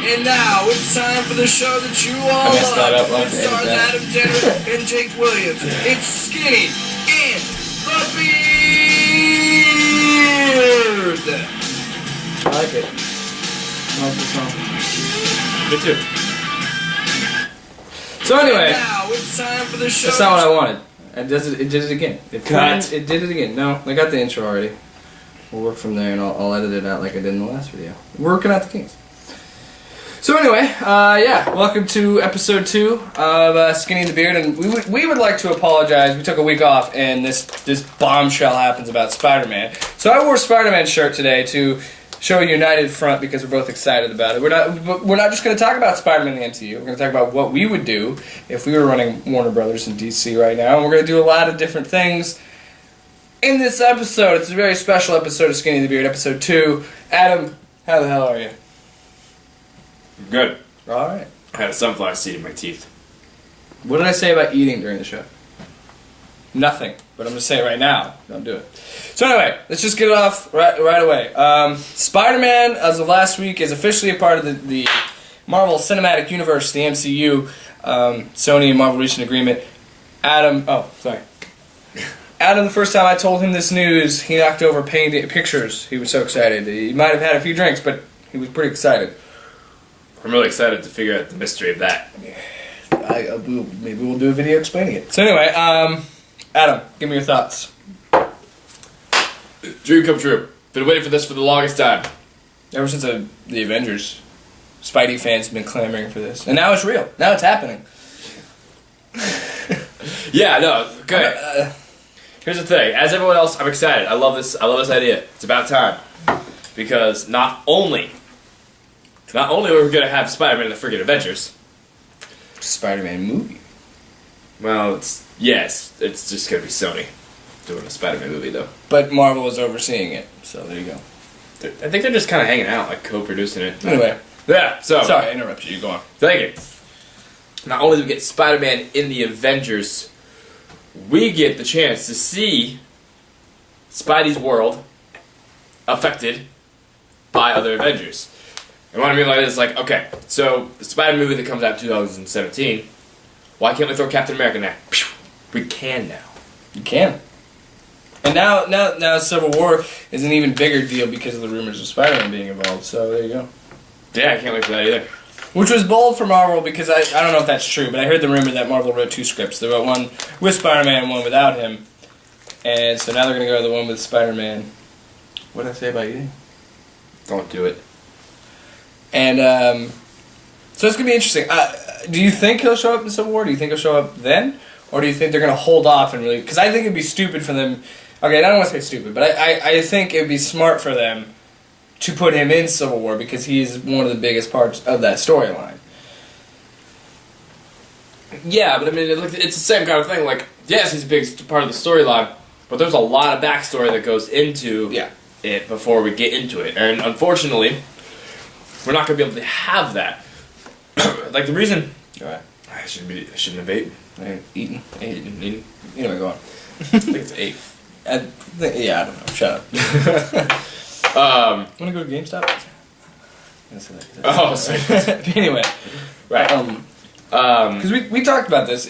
And now it's time for the show that you all love. It stars Adam Jenner and Jake Williams. It's Skinny and the Beard. I like it. I like the song. Me too. So anyway, now it's time for the show. that's not what I wanted. It did it again. Cut. It did it again. No, I got the intro already. We'll work from there, and I'll edit it out like I did in the last video. We're working out the kinks. So anyway, yeah, welcome to episode 2 of Skinny and the Beard, and we would like to apologize. We took a week off, and this bombshell happens about Spider-Man. So I wore a Spider-Man shirt today to show a united front because we're both excited about it. We're not just going to talk about Spider-Man in the MCU. We're going to talk about what we would do if we were running Warner Brothers in DC right now, and we're going to do a lot of different things in this episode. It's a very special episode of Skinny and the Beard, episode 2. Adam, how the hell are you? Good. Alright. I had a sunflower seed in my teeth. What did I say about eating during the show? Nothing. But I'm going to say it right now. Don't do it. So anyway, let's just get it off right away. Spider-Man, as of last week, is officially a part of the Marvel Cinematic Universe, the MCU. Sony and Marvel reached an agreement. Adam, the first time I told him this news, he knocked over pictures. He was so excited. He might have had a few drinks, but he was pretty excited. I'm really excited to figure out the mystery of that. Maybe we'll do a video explaining it. So anyway, Adam, give me your thoughts. Dream come true. Been waiting for this for the longest time. Ever since the Avengers, Spidey fans have been clamoring for this. And now it's real. Now it's happening. Yeah, no, okay. Here's the thing. As everyone else, I'm excited. I love this idea. It's about time. Because not only are we going to have Spider-Man in the friggin' Avengers. Spider-Man movie. Well, it's just going to be Sony doing a Spider-Man movie, though. But Marvel is overseeing it, so there you go. I think they're just kind of hanging out, like co-producing it. Anyway. Yeah, so. Sorry, I interrupted you. Go on. Thank you. Not only do we get Spider-Man in the Avengers, we get the chance to see Spidey's world affected by other Avengers. And what I mean by this is like, okay, so the Spider movie that comes out in 2017, why can't we throw Captain America in there? We can now. You can. And now Civil War is an even bigger deal because of the rumors of Spider-Man being involved, so there you go. Yeah, I can't wait for that either. Which was bold for Marvel because I don't know if that's true, but I heard the rumor that Marvel wrote 2 scripts. They wrote one with Spider-Man and one without him. And so now they're going to go to the one with Spider-Man. What did I say about you? Don't do it. And so it's going to be interesting. Do you think he'll show up in Civil War? Do you think he'll show up then? Or do you think they're going to hold off and really... Because I think it'd be stupid for them... Okay, I don't want to say stupid, but I think it'd be smart for them to put him in Civil War because he's one of the biggest parts of that storyline. Yeah, but I mean, it's the same kind of thing. Like, yes, he's a big part of the storyline, but there's a lot of backstory that goes into it before we get into it. And unfortunately, we're not going to be able to have that. Like, the reason... Go ahead. I shouldn't have ate. Eaten. Eaten. Anyway, go on. I think it's 8. I don't know. Shut up. Want to go to GameStop? Oh, sorry. Anyway, right. Because we talked about this.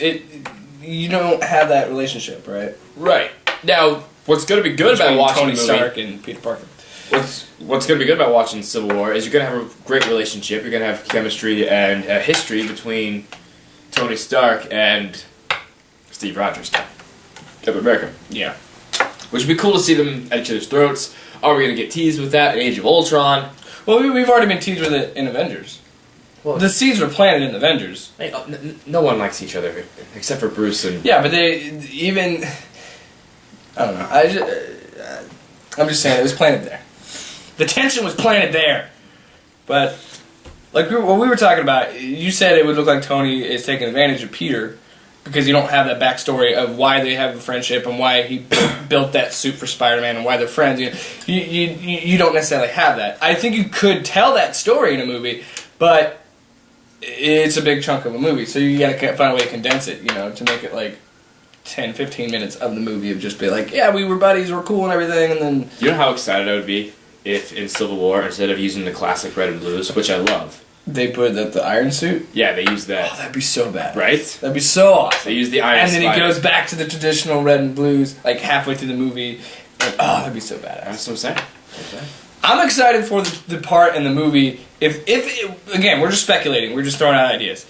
You don't have that relationship, right? Right. Now, what's going to be good about watching Tony the movie, Stark and Peter Parker. What's going to be good about watching Civil War is you're going to have a great relationship. You're going to have chemistry and a history between Tony Stark and Steve Rogers, Captain America. Yeah. Which would be cool to see them at each other's throats. Are we going to get teased with that in Age of Ultron? Well, we've already been teased with it in Avengers. Well, the seeds were planted in Avengers. Hey, no one likes each other except for Bruce and... Yeah, but they even... I don't know. I'm just saying it was planted there. The tension was planted there. But, like what we were talking about, you said it would look like Tony is taking advantage of Peter because you don't have that backstory of why they have a friendship and why he built that suit for Spider-Man and why they're friends. You don't necessarily have that. I think you could tell that story in a movie, but it's a big chunk of a movie, so you gotta find a way to condense it, to make it like 10, 15 minutes of the movie of just be like, yeah, we were buddies, we're cool and everything, and then... You know how excited I would be if in Civil War, instead of using the classic red and blues, which I love, They put the iron suit? Yeah, they used that. Oh, that'd be so bad. Right? That'd be so awesome. They used the iron And then spider. he goes back to the traditional red and blues, like halfway through the movie. And, oh, that'd be so badass. That's what I'm saying. I'm excited for the part in the movie. If again, we're just speculating. We're just throwing out ideas,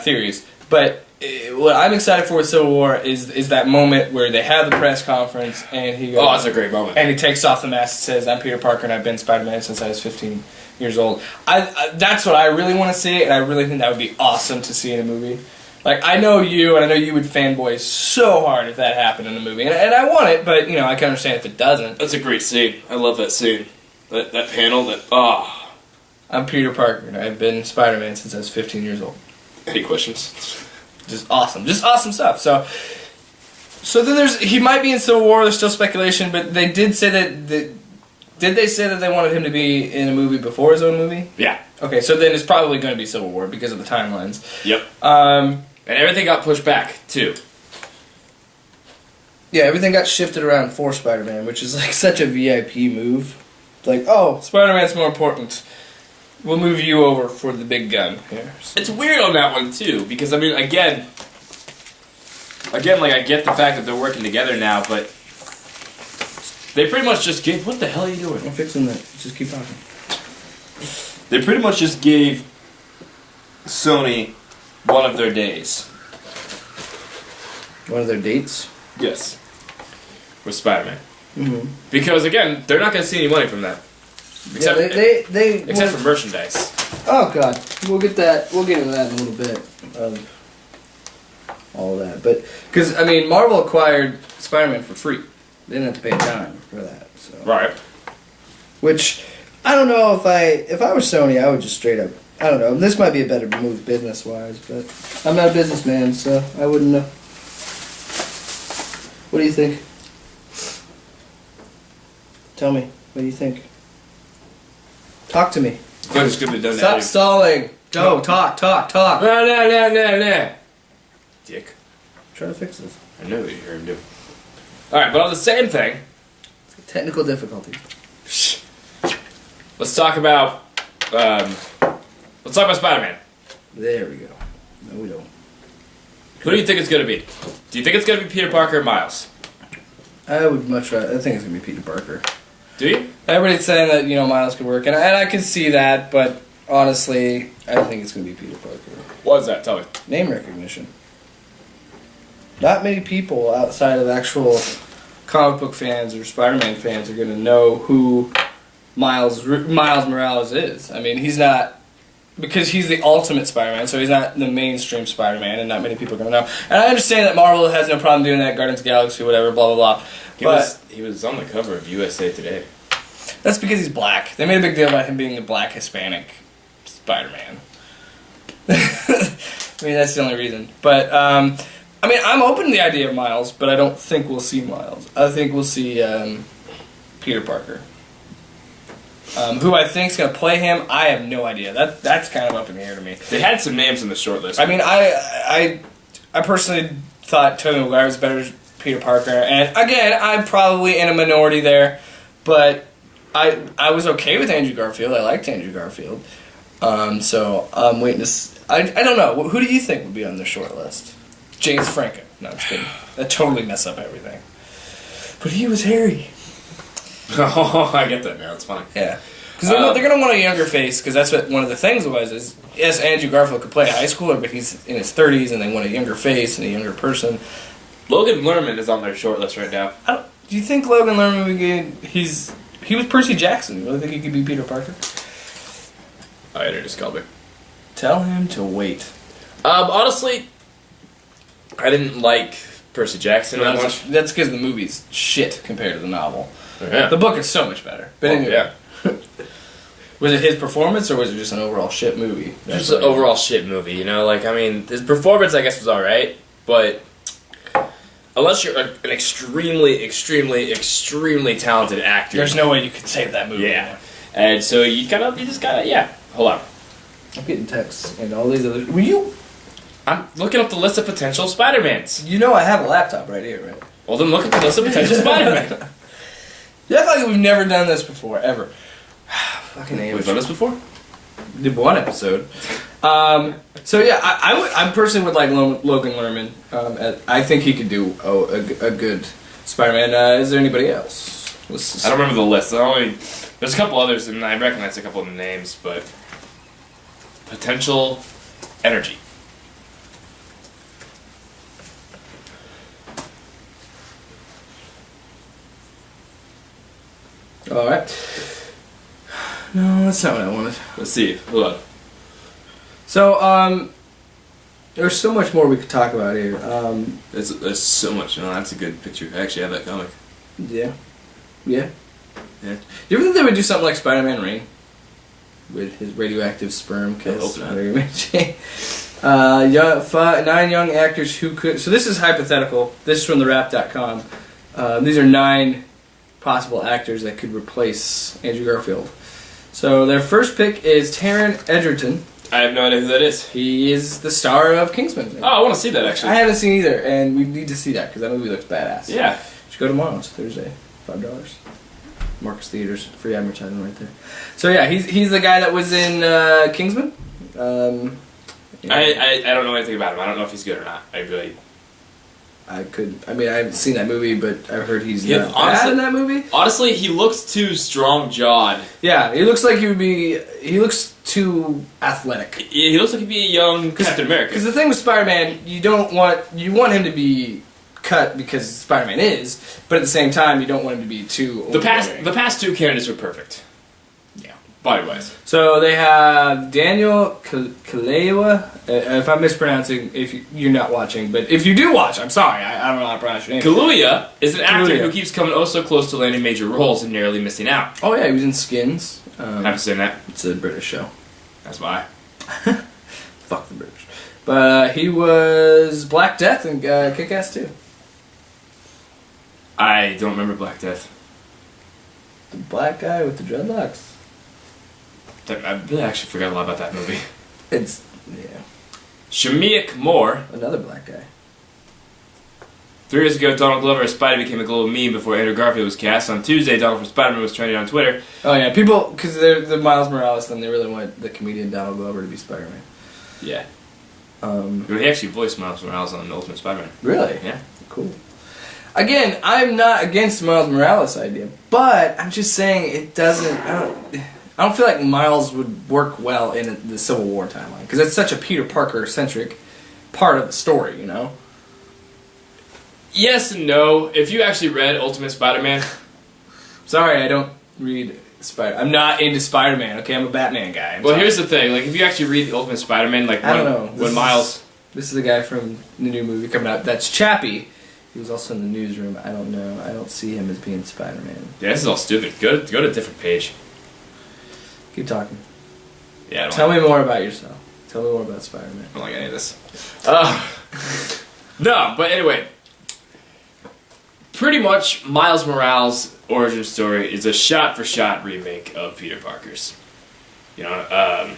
theories. But what I'm excited for with Civil War is that moment where they have the press conference and he goes, Oh, that's a great moment. and he takes off the mask and says, "I'm Peter Parker and I've been Spider-Man since I was 15 years old." That's what I really want to see, and I really think that would be awesome to see in a movie. Like, I know you, and I know you would fanboy so hard if that happened in the movie, and I want it, but I can understand if it doesn't. That's a great scene. I love that scene. That panel. I'm Peter Parker and I've been Spider-Man since I was 15 years old. Any questions? Just awesome stuff. So then he might be in Civil War. There's still speculation, but they did say that. Did they say that they wanted him to be in a movie before his own movie? Yeah. Okay, so then it's probably going to be Civil War because of the timelines. Yep. And everything got pushed back too. Yeah, everything got shifted around for Spider-Man, which is like such a VIP move. Like, oh, Spider-Man's more important. We'll move you over for the big gun here. It's weird on that one too, because I mean, again, like I get the fact that they're working together now, but they pretty much just gave. What the hell are you doing? I'm fixing that. Just keep talking. They pretty much just gave Sony one of their days. One of their dates? Yes. With Spider-Man. Mm-hmm. Because again, they're not going to see any money from that. Except, except for merchandise. Oh god, we'll get into that in a little bit of all that. But because I mean, Marvel acquired Spider-Man for free; they didn't have to pay a dime for that. So. Right. Which I don't know if I were Sony, I would just straight up. I don't know. This might be a better move business wise, but I'm not a businessman, so I wouldn't know. What do you think? Tell me. What do you think? Talk to me. But it's going to be done. Stop stalling. Go, talk. No. Dick. Try to fix this. I know what you heard him do. Alright, but on the same thing, Technical difficulties. let's talk about Spider-Man. There we go. No, we don't. Who do you think it's going to be? Do you think it's going to be Peter Parker or Miles? I would much rather. I think it's gonna be Peter Parker. Do you? Everybody's saying that Miles could work, and I can see that, but honestly, I think it's gonna be Peter Parker. What is that? Tell me. Name recognition. Not many people outside of actual comic book fans or Spider-Man fans are gonna know who Miles Morales is. I mean, he's not. Because he's the ultimate Spider-Man, so he's not the mainstream Spider-Man, and not many people are going to know. And I understand that Marvel has no problem doing that, Guardians of the Galaxy, whatever, blah, blah, blah. He was on the cover of USA Today. That's because he's black. They made a big deal about him being a black Hispanic Spider-Man. I mean, that's the only reason. But, I mean, I'm open to the idea of Miles, but I don't think we'll see Miles. I think we'll see Peter Parker. Who I think is going to play him, I have no idea. That's kind of up in the air to me. They had some names in the short list. I mean, I personally thought Tobey Maguire was better as Peter Parker, and again, I'm probably in a minority there, but I was okay with Andrew Garfield. I liked Andrew Garfield, so I'm waiting to. I don't know. Who do you think would be on the short list? James Franco. No, I'm just kidding. That totally mess up everything. But he was Harry. Oh, I get that now. It's funny. Yeah. Because they're going to want a younger face, because that's what one of the things was, is, yes, Andrew Garfield could play a high schooler, but he's in his 30s, and they want a younger face and a younger person. Logan Lerman is on their short list right now. Do you think Logan Lerman would get... He was Percy Jackson. You really think he could be Peter Parker? Oh, yeah, just called me. Tell him to wait. Honestly, I didn't like Percy Jackson that much. That's because the movie's shit compared to the novel. Yeah. The book is so much better. But anyway. Yeah. Was it his performance, or was it just an overall shit movie? Just an overall shit movie, you know? Like, I mean, his performance, I guess, was alright, but unless you're an extremely, extremely, extremely talented actor... There's no way you could save that movie. Yeah. And so you just gotta, yeah. Hold on. I'm getting texts and all these other... Will you... I'm looking up the list of potential Spider-Mans. You know I have a laptop right here, right? Well, then look at the list of potential Spider-Man. You act like we've never done this before, ever. Fucking amateur. We've done this before? did one episode. So yeah, I personally would like Logan Lerman. I think he could do a good Spider-Man. Is there anybody else? I don't remember the list. There's a couple others, and I recognize a couple of the names, but potential energy. All right. No, that's not what I wanted. Let's see. Hold on. So, there's so much more we could talk about here. There's so much. No, that's a good picture. I actually have that comic. Yeah. Yeah. Yeah. You ever think they would do something like Spider-Man Rain? With his radioactive sperm? I hope not. 9 young actors who could... So this is hypothetical. This is from therap.com. These are 9 possible actors that could replace Andrew Garfield. So their first pick is Taron Egerton. I have no idea who that is. He is the star of Kingsman. Oh, I want to see that, actually. I haven't seen either, and we need to see that because that movie looks badass. Yeah. You should go tomorrow. It's Thursday. $5. Marcus Theaters. Free advertising right there. So yeah, he's the guy that was in Kingsman. I don't know anything about him. I don't know if he's good or not. I haven't seen that movie, but I've heard he's Yeah, not honestly- bad in that movie. Honestly, he looks too strong-jawed. Yeah, he looks like he looks too athletic. He looks like he'd be a young Captain America. Because the thing with Spider-Man, you want him to be cut because Spider-Man is, but at the same time, you don't want him to be too The past overbearing. 2 candidates were perfect. Yeah. Body-wise. So they have Daniel Kaluuya. If I'm mispronouncing, if you're not watching, but if you do watch, I'm sorry, I don't know how to pronounce your name. Kaluuya is an actor Kaluuya. who keeps coming oh so close to landing major roles and narrowly missing out. Oh yeah, he was in Skins. Haven't seen that. It's a British show. That's why. Fuck the British. But he was Black Death and Kick-Ass 2. I don't remember Black Death. The black guy with the dreadlocks. I really actually forgot a lot about that movie. It's, yeah. Shameik Moore. Another black guy. 3 years ago, Donald Glover as Spidey became a global meme before Andrew Garfield was cast. On Tuesday, Donald from Spider-Man was trending on Twitter. Oh yeah, people, because they're the Miles Morales, then they really want the comedian Donald Glover to be Spider-Man. Yeah. He actually voiced Miles Morales on Ultimate Spider-Man. Really? Yeah. Cool. Again, I'm not against the Miles Morales idea, but I'm just saying it doesn't. I don't feel like Miles would work well in the Civil War timeline because it's such a Peter Parker centric part of the story, you know. Yes and no. If you actually read Ultimate Spider-Man, Sorry, I don't read Spider. I'm not into Spider-Man. Okay, I'm a Batman guy. well, here's the thing. Like, if you actually read the Ultimate Spider-Man, like I don't know. when Miles, This is the guy from the new movie coming out. That's Chappie. He was also in the newsroom. I don't know. I don't see him as being Spider-Man. yeah, this is all stupid. Go to a different page. Keep talking. Yeah, I don't Tell me more about yourself. Tell me more about Spider-Man. I don't like any of this. No, but anyway. Pretty much, Miles Morales' origin story is a shot-for-shot remake of Peter Parker's. You know,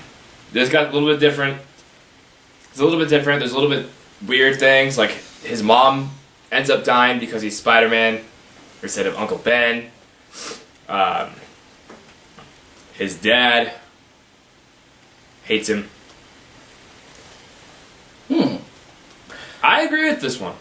this got a little bit different. It's a little bit different. There's a little bit weird things, like his mom ends up dying because he's Spider-Man instead of Uncle Ben. His dad hates him. I agree with this one.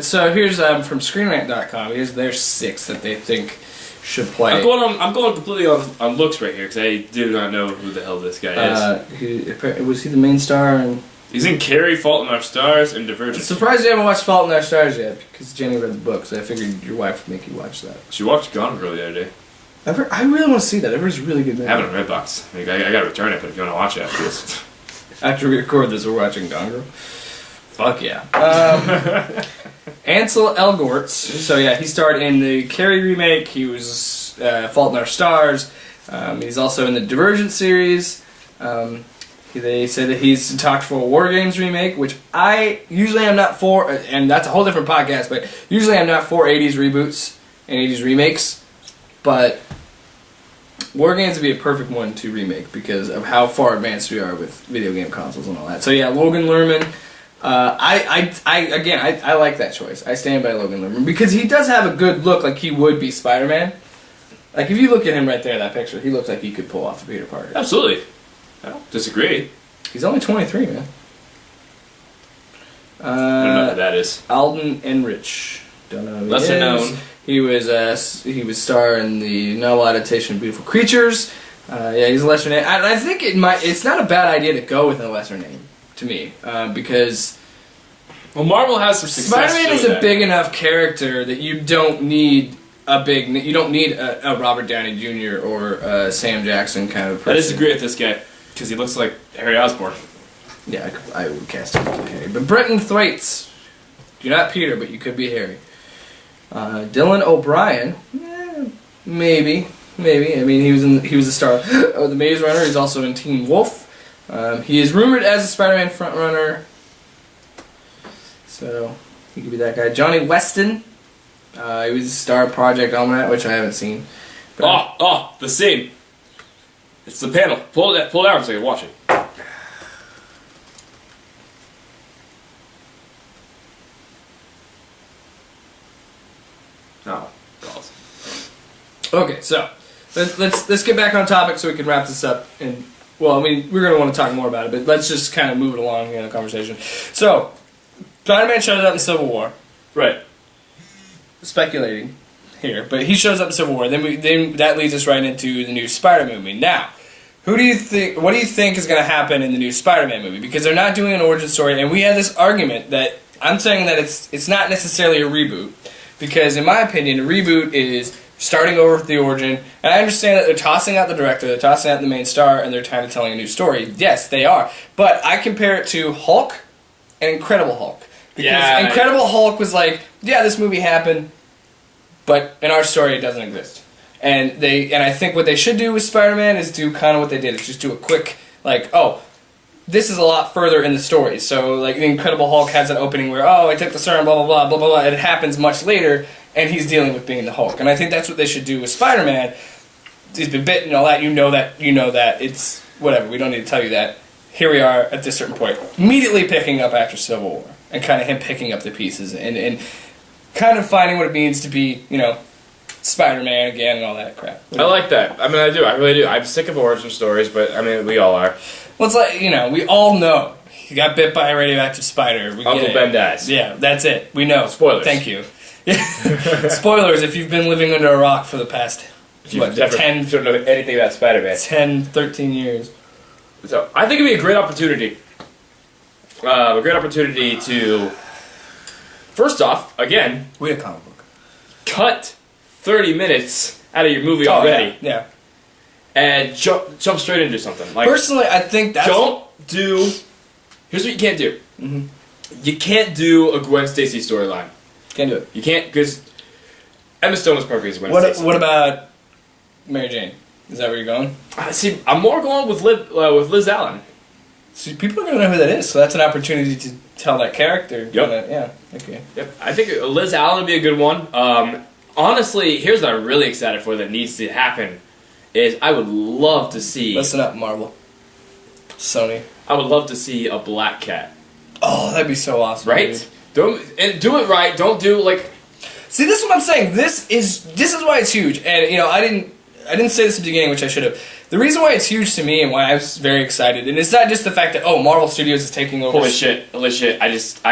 So here's from ScreenRant.com. Here's their 6 that they think should play. I'm going completely on looks right here because I do not know who the hell this guy is. Was he the main star? And He's in Carrie, Fault in Our Stars, and Divergent. surprised you haven't watched Fault in Our Stars yet because Jenny read the book, so I figured your wife would make you watch that. She watched Gone Girl the other day. I really want to see that. I've heard it's a really good movie. I have it on Redbox. I gotta return it, but if you want to watch it after this. After we record this, we're watching Gone Girl. Fuck yeah. Ansel Elgort. So yeah, he starred in the Carrie remake. He was Fault in Our Stars. He's also in the Divergent series. They say that he's talked for a War Games remake, which I usually am not for, and that's a whole different podcast, but usually I'm not for 80s reboots and 80s remakes. But War Games would be a perfect one to remake because of how far advanced we are with video game consoles and all that. So yeah, Logan Lerman. I like that choice. I stand by Logan Lerman because he does have a good look, like he would be Spider-Man. Like if you look at him right there, that picture, he looks like he could pull off a Peter Parker. Absolutely. I don't disagree. He's only 23, man. I don't know who that is. Alden Enrich. Don't know who Lesser he is. known. He was star in the novel adaptation of Beautiful Creatures. Yeah, he's a lesser name. I think it's not a bad idea to go with a lesser name to me because Well, Marvel has some success. Spider-Man is a big enough character that you don't need a Robert Downey Jr. or a Sam Jackson kind of person. I disagree with this guy because he looks like Harry Osborn. Yeah, I would cast him as Harry. But Brenton Thwaites, you're not Peter, but you could be Harry. Dylan O'Brien, maybe. I mean, he was the star of The Maze Runner. He's also in Teen Wolf. He is rumored as a Spider-Man frontrunner, so he could be that guy. Johnny Weston, he was the star of Project Almanac, which I haven't seen. Oh, the scene. It's the panel. Pull it out so you can watch it. Oh, balls. Okay, so let's get back on topic so we can wrap this up. And well, I mean, we're gonna want to talk more about it, but let's just kind of move it along in the conversation. So, Spider-Man shows up in Civil War. Right. Speculating here, but he shows up in Civil War. Then that leads us right into the new Spider-Man movie. Now, what do you think is going to happen in the new Spider-Man movie? Because they're not doing an origin story, and we had this argument that I'm saying that it's not necessarily a reboot, because in my opinion, a reboot is starting over with the origin. And I understand that they're tossing out the director, they're tossing out the main star, and they're kind of telling a new story. Yes, they are. But I compare it to Hulk and Incredible Hulk. Because Incredible Hulk was like, yeah, this movie happened, but in our story it doesn't exist. And I think what they should do with Spider-Man is do kind of what they did. It's just do a quick, like, oh, this is a lot further in the story. So, like, the Incredible Hulk has an opening where, oh, I took the serum, blah, blah, blah, blah, blah, blah. It happens much later, and he's dealing with being the Hulk. And I think that's what they should do with Spider-Man. He's been bitten and all that. You know that. It's whatever. We don't need to tell you that. Here we are at this certain point. Immediately picking up after Civil War. And kind of him picking up the pieces. And kind of finding what it means to be, Spider-Man again and all that crap. I like that. I mean, I do. I really do. I'm sick of origin stories, but, I mean, we all are. Well, it's like, we all know. He got bit by a radioactive spider. Uncle Ben dies. Yeah, that's it. We know. Spoilers. Thank you. Spoilers if you've been living under a rock for the past, don't know anything about Spider-Man. 10, 13 years. So, I think it'd be a great opportunity. To, first off, again, Read a comic book. Cut 30 minutes out of your movie already. Yeah. And jump straight into something. Like, personally, I think that's... Here's what you can't do. Mm-hmm. You can't do a Gwen Stacy storyline. Can't do it. You can't, because Emma Stone was perfect as Gwen Stacy. What about Mary Jane? Is that where you're going? See, I'm more going with Liz Allen. See, people are going to know who that is, so that's an opportunity to tell that character. Yep. Yeah, okay. Yep. I think Liz Allen would be a good one. Honestly, here's what I'm really excited for that needs to happen, is I would love to see... Listen up, Marvel. Sony. I would love to see a Black Cat. Oh, that'd be so awesome. Right? Do it right. Don't do, like... See, this is what I'm saying. This is why it's huge. And, I didn't say this at the beginning, which I should have. The reason why it's huge to me and why I was very excited, and it's not just the fact that, Marvel Studios is taking over... Holy shit. I just...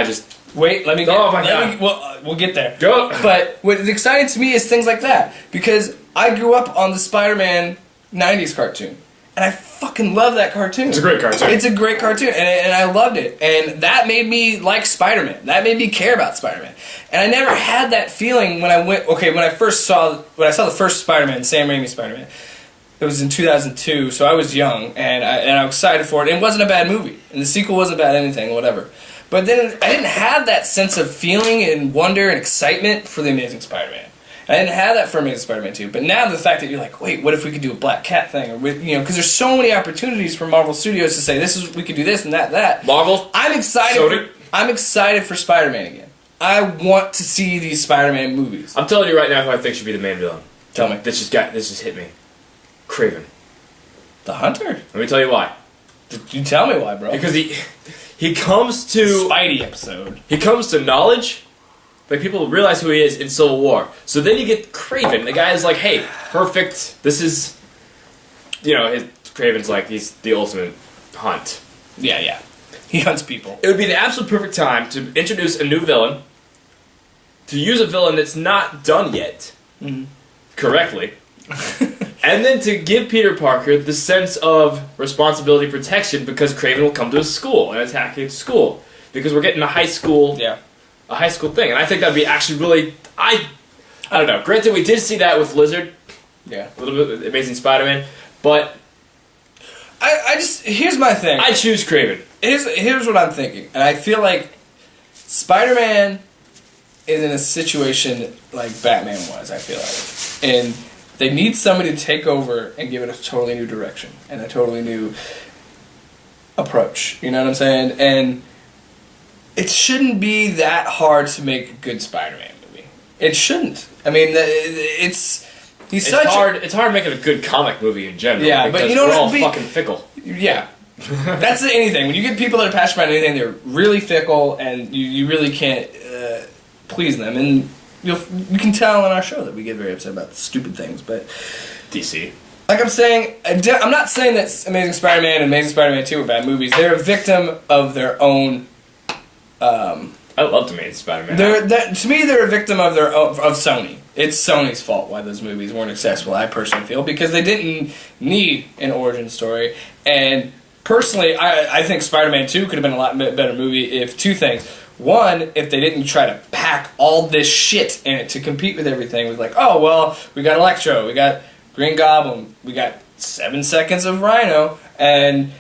Wait, let me get... Oh my God. We'll get there. Go! But what's exciting to me is things like that. Because I grew up on the Spider-Man 90s cartoon. And I fucking love that cartoon. It's a great cartoon. It's a great cartoon, and I loved it. And that made me like Spider-Man. That made me care about Spider-Man. And I never had that feeling when I saw the first Spider-Man, Sam Raimi Spider-Man. It was in 2002, so I was young, and I was excited for it. And it wasn't a bad movie, and the sequel wasn't bad anything, whatever. But then I didn't have that sense of feeling and wonder and excitement for the Amazing Spider-Man. I didn't have that for Amazing Spider-Man 2, but now the fact that you're like, wait, what if we could do a Black Cat thing, or because there's so many opportunities for Marvel Studios to say we could do this and that. Marvel. I'm excited for Spider-Man again. I want to see these Spider-Man movies. I'm telling you right now who I think should be the main villain. Tell me. This just hit me. Kraven. The Hunter. Let me tell you why. You tell me why, bro. Because he comes to Spidey episode. He comes to knowledge. Like, people realize who he is in Civil War. So then you get Kraven. The guy is like, hey, perfect. This is, Craven's like he's the ultimate hunt. Yeah. He hunts people. It would be the absolute perfect time to introduce a new villain, to use a villain that's not done yet correctly, and then to give Peter Parker the sense of responsibility protection because Craven will come to his school and attack his school. Because we're getting a high school thing. And I think that'd be actually really... I don't know. Granted, we did see that with Lizard. Yeah. A little bit with Amazing Spider-Man. But... I just... Here's my thing. I choose Craven. Here's what I'm thinking. And I feel like Spider-Man is in a situation like Batman was, I feel like. And they need somebody to take over and give it a totally new direction. And a totally new approach. You know what I'm saying? And it shouldn't be that hard to make a good Spider-Man movie. It shouldn't. I mean, it's hard making a good comic movie in general. Yeah, but you know we're what? all fucking fickle. Yeah. That's anything. When you get people that are passionate about anything, they're really fickle, and you really can't please them. And you can tell on our show that we get very upset about stupid things. But DC. Like I'm saying, I'm not saying that Amazing Spider-Man and Amazing Spider-Man 2 are bad movies. They're a victim of their own... I loved Amazing Spider-Man. To me, they're a victim of Sony. It's Sony's fault why those movies weren't successful, I personally feel, because they didn't need an origin story. And personally, I think Spider-Man 2 could have been a lot better movie if two things. One, if they didn't try to pack all this shit in it to compete with everything. With like, oh, well, we got Electro, we got Green Goblin, we got 7 seconds of Rhino, and...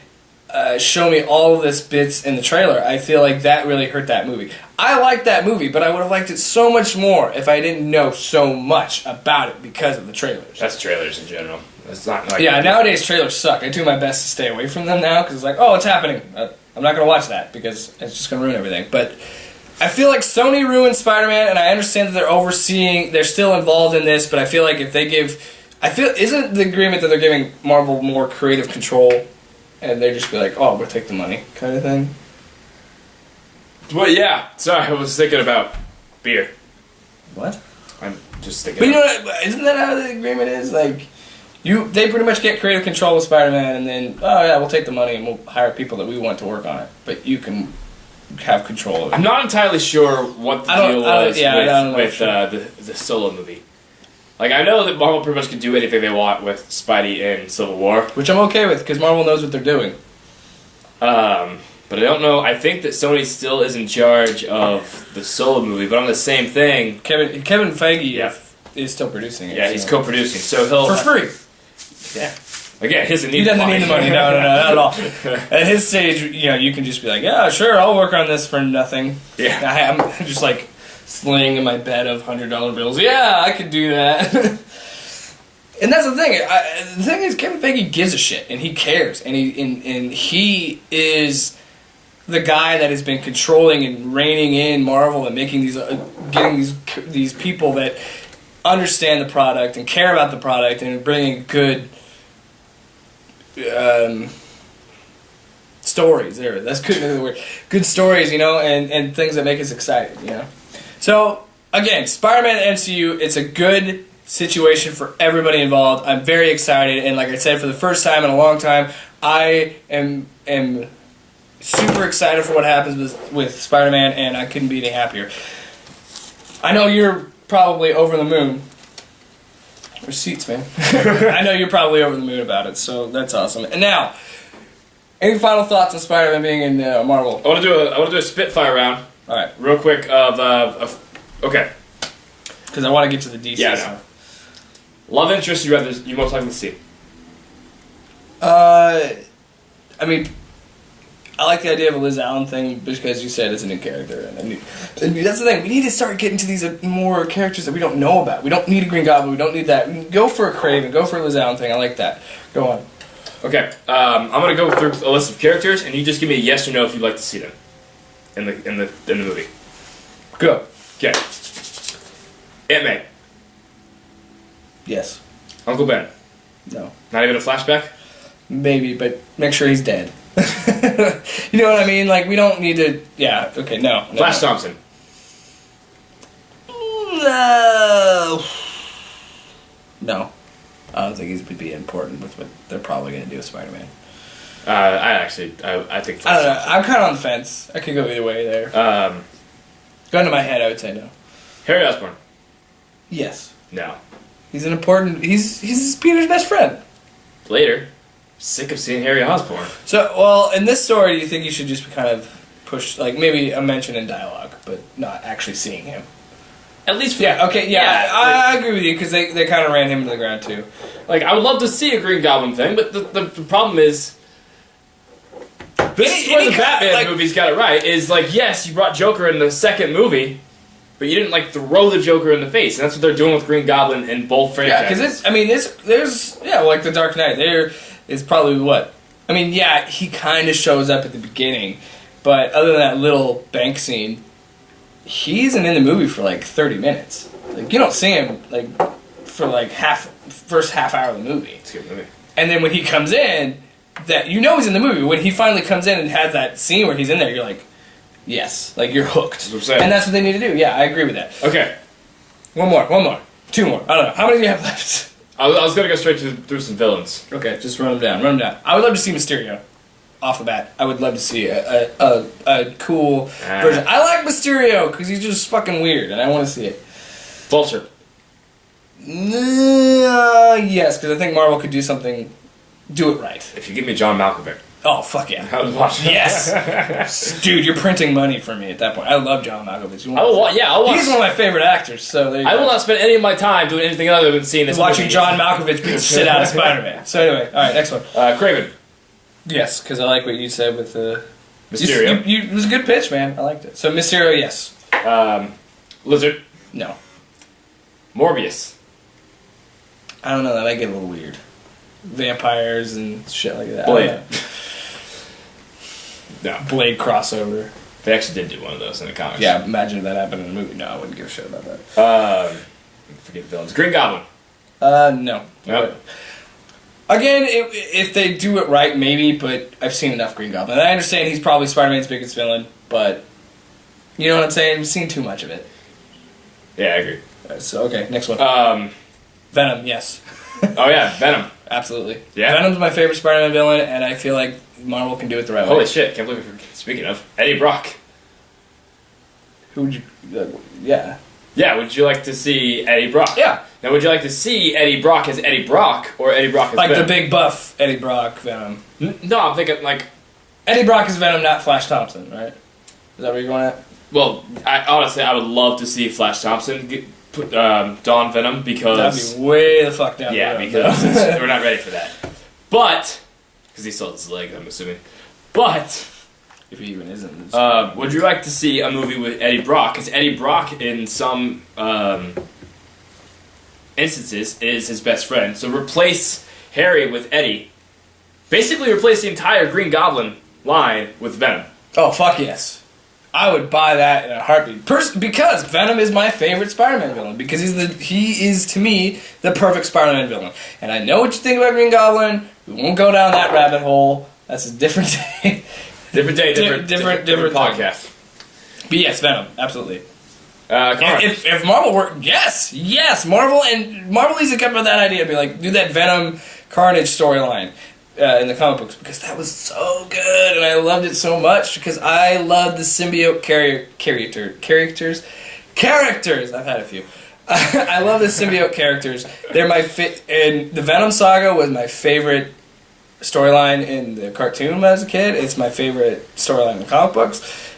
show me all of this bits in the trailer. I feel like that really hurt that movie. I like that movie, but I would have liked it so much more if I didn't know so much about it because of the trailers. That's trailers in general. It's not like nowadays trailers suck. I do my best to stay away from them now because it's like, oh, it's happening. I'm not going to watch that because it's just going to ruin everything. But I feel like Sony ruined Spider-Man, and I understand that they're still involved in this, but I feel like if they isn't the agreement that they're giving Marvel more creative control? And they just be like, oh, we'll take the money, kind of thing. Well, yeah. Sorry, I was thinking about beer. What? I'm just thinking. But you know what? Isn't that how the agreement is? Like, they pretty much get creative control of Spider-Man, and then, oh yeah, we'll take the money and we'll hire people that we want to work on it. But you can have control of it. I'm not entirely sure what the deal was with the Solo movie. Like, I know that Marvel pretty much can do anything they want with Spidey and Civil War. Which I'm okay with, because Marvel knows what they're doing. But I don't know. I think that Sony still is in charge of the Solo movie, but on the same thing... Kevin Feige is still producing it. Yeah, he's co-producing, so he'll... For free. Yeah. Again, he doesn't need the money. No, not at all. At his stage, you can just be like, yeah, sure, I'll work on this for nothing. Yeah. I'm just like... sling in my bed of $100 bills. Yeah, I could do that. And that's the thing. The thing is, Kevin Feige gives a shit, and he cares, and he is the guy that has been controlling and reining in Marvel and making getting these people that understand the product and care about the product and bringing good stories. That's good word. Good stories, and things that make us excited, So, again, Spider-Man MCU, it's a good situation for everybody involved. I'm very excited, and like I said, for the first time in a long time, I am super excited for what happens with Spider-Man, and I couldn't be any happier. I know you're probably over the moon. Receipts, man. I know you're probably over the moon about it, so that's awesome. And now, any final thoughts on Spider-Man being in Marvel? I want to do a Spitfire round. All right, real quick. Okay, because I want to get to the DC. Yeah, no. Love interest you most likely to see. I mean, I like the idea of a Liz Allen thing because you said it's a new character, and that's the thing. We need to start getting to these more characters that we don't know about. We don't need a Green Goblin. We don't need that. Go for a Kraven. Go for a Liz Allen thing. I like that. Go on. Okay, I'm gonna go through a list of characters, and you just give me a yes or no if you'd like to see them in the movie. Go. Okay. Aunt May. Yes. Uncle Ben. No. Not even a flashback? Maybe, but make sure he's dead. You know what I mean? Like, we don't need to... Yeah, okay, no. Flash Thompson. No. No. I don't think he's would be important with what they're probably going to do with Spider-Man. I think I don't know. I'm kind of on the fence. I could go either way there. Gun to my head, I would say no. Harry Osborn. Yes. No. He's an important... He's Peter's best friend. Later. Sick of seeing Harry Osborn. So, well, in this story, do you think you should just kind of push... Like, maybe a mention in dialogue, but not actually seeing him? At least... Yeah, okay, yeah. I agree with you, because they kind of ran him into the ground, too. Like, I would love to see a Green Goblin thing, but the problem is... This is where the Batman movies got it right, is like, yes, you brought Joker in the second movie, but you didn't, like, throw the Joker in the face, and that's what they're doing with Green Goblin in both franchises. Yeah, because there's like the Dark Knight, there is probably what? I mean, yeah, he kind of shows up at the beginning, but other than that little bank scene, he isn't in the movie for, like, 30 minutes. Like, you don't see him, like, for, like, first half hour of the movie. It's a good movie. And then when he comes in... That you know he's in the movie. When he finally comes in and has that scene where he's in there, you're like, yes, like you're hooked. That's what I'm saying. And that's what they need to do. Yeah, I agree with that. Okay. One more, 2 more. I don't know. How many do you have left? I was gonna go straight through some villains. Okay, just run them down. I would love to see Mysterio off the bat. I would love to see a cool version. I like Mysterio because he's just fucking weird, and I want to see it. Vulture. Yes, because I think Marvel could do it right. If you give me John Malkovich. Oh, fuck yeah. I would watch it. Yes! Dude, you're printing money for me at that point. I love John Malkovich. I'll watch. He's one of my favorite actors, so there you go. I will not spend any of my time doing anything other than seeing this watching movie. John Malkovich beat the shit out of Spider-Man. So anyway, alright, next one. Craven. Yes, because I like what you said with Mysterio. It was a good pitch, man. I liked it. So Mysterio, yes. Lizard. No. Morbius. I don't know, that might get a little weird. Vampires and shit like that. Blade. No. Blade crossover. They actually did do one of those in the comics. Yeah, imagine if that happened in a movie. No, I wouldn't give a shit about that. Forget the villains. Green Goblin. No. Nope. Again, if they do it right, maybe, but I've seen enough Green Goblin. And I understand he's probably Spider-Man's biggest villain, but you know what I'm saying? We've seen too much of it. Yeah, I agree. So, okay, next one. Venom, yes. Oh, yeah, Venom. Absolutely. Yeah. Venom's my favorite Spider-Man villain, and I feel like Marvel can do it the right way. Holy shit, can't believe we're speaking of. Eddie Brock. Who would you... yeah. Yeah, would you like to see Eddie Brock? Yeah. Now, would you like to see Eddie Brock as Eddie Brock, or Eddie Brock as like Venom? the big buff Eddie Brock Venom. No, I'm thinking like... Eddie Brock is Venom, not Flash Thompson, right? Is that where you're going at? Well, honestly, I would love to see Flash Thompson put Dawn Venom, because... That'd be way the fuck down. Yeah, because we're not ready for that. But... Because he still has his leg, I'm assuming. But... If he even isn't. Would you like to see a movie with Eddie Brock? Because Eddie Brock, in some instances, is his best friend. So replace Harry with Eddie. Basically replace the entire Green Goblin line with Venom. Oh, fuck yes. I would buy that in a heartbeat. Because Venom is my favorite Spider-Man villain. Because he is, to me, the perfect Spider-Man villain. And I know what you think about Green Goblin. We won't go down that rabbit hole. That's a different day. Different day, different podcast. But yes, Venom, absolutely. Carnage. If Marvel were... Yes! Marvel needs to come up with that idea. Be like, do that Venom Carnage storyline. In the comic books, because that was so good and I loved it so much because I love the symbiote characters. I've had a few. I love the symbiote characters. They're my and the Venom saga was my favorite storyline in the cartoon when I was a kid. It's my favorite storyline in the comic books.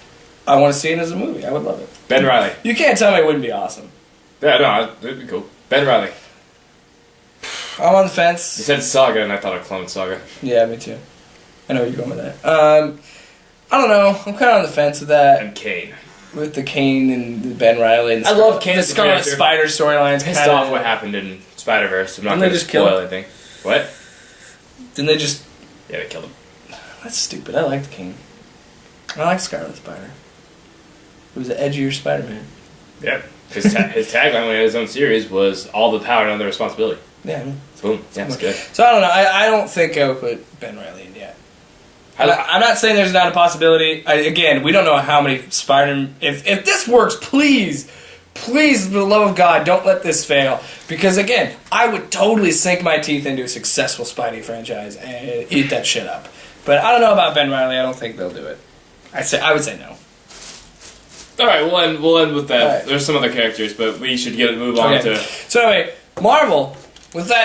I want to see it as a movie. I would love it. Ben Reilly. You can't tell me it wouldn't be awesome. Yeah, no, it'd be cool. Ben Reilly. I'm on the fence. You said Saga, and I thought of Clone Saga. Yeah, me too. I know where you're going with that. I don't know. I'm kind of on the fence with that. And Kane. With the Kane and the Ben Riley. And I love Kane. The Scarlet Spider storylines. Pissed off what happened in Spider-Verse. I'm not going to spoil anything. What? Didn't they just... Yeah, they killed him. That's stupid. I liked Kane. I like Scarlet Spider. It was the edgier Spider-Man. Yep. His tagline when he had his own series was all the power and all the responsibility. Yeah, I mean, boom. Yeah, that's good. So I don't know. I don't think I would put Ben Reilly in yet. I'm not saying there's not a possibility. Again, we don't know how many Spider... If this works, please please, for the love of God, don't let this fail. Because again, I would totally sink my teeth into a successful Spidey franchise and eat that shit up. But I don't know about Ben Reilly. I don't think they'll do it. I would say no. All right, we'll end with that. All right. There's some other characters, but we should move on to. So anyway, Marvel, with that